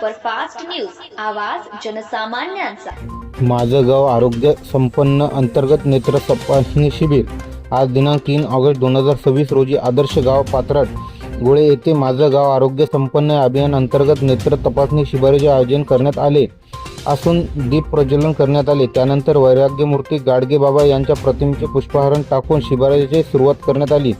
Superfast news, आवाज जनसामान्यांचा। माझं गाव आरोग्य संपन्न अंतर्गत नेत्र तपासणी शिबिर आज दिनांक 3 ऑगस्ट 2026 रोजी आदर्श गाव पात्राट गोळे येथे माझं गाव आरोग्य संपन्न अभियान अंतर्गत नेत्र तपासणी शिबिराचे आयोजन करण्यात आले असून दीप प्रज्वलन करण्यात आले। त्यानंतर वैराग्यमूर्ती गाडगे बाबा यांच्या प्रतिमेचे पुष्पहार टाकून शिबिराची सुरुवात करण्यात आली।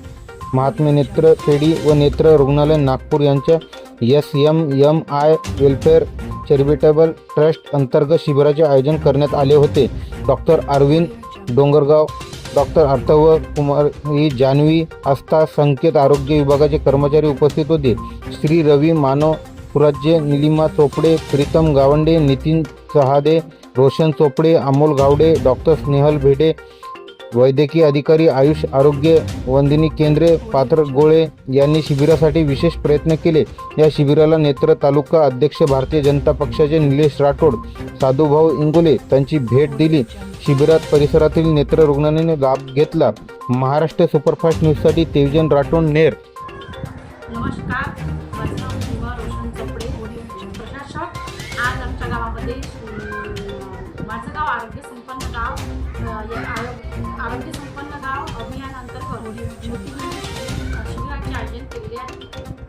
महात्मे नेत्र पेढी व नेत्र रुग्णालय नागपूर यांच्या SMMI वेलफेअर चॅरिटेबल ट्रस्ट अंतर्गत शिबिराचे आयोजन करण्यात आले होते। डॉक्टर अरविंद डोंगरगाव, डॉक्टर अर्थव कुमारी जान्हवी आस्था, संकेत आरोग्य विभागाचे कर्मचारी उपस्थित होते। श्री रवी मानव सुराज्य, निलिमा चोपडे, प्रीतम गावंडे, नितीन चहादे, रोशन चोपडे, अमोल गावडे, डॉक्टर स्नेहल भेडे, वैद्यकीय अधिकारी आयुष आरोग्य वंदिनी केंद्रे पात्र गोळे यांनी शिबिरासाठी विशेष प्रयत्न केले। या शिबिराला नेत्र तालुका अध्यक्ष भारतीय जनता पक्षाचे निलेश राठोड, साधुभाऊ इंगोले त्यांची भेट दिली। शिबिरात परिसरातील नेत्र रुग्णांनी लाभ घेतला। महाराष्ट्र सुपरफास्ट न्यूजसाठी तेजन राठोड, नेर। नमस्कार, माझं नाव निमा रोशन चोपडे, प्रशासक। आज आमच्या गावामध्ये माझं गाव आरोग्य संपन्न गाव आरोग्य संपन्न गाव अभियान अंतर्गत शिबिराचे आयोजन केले आहे।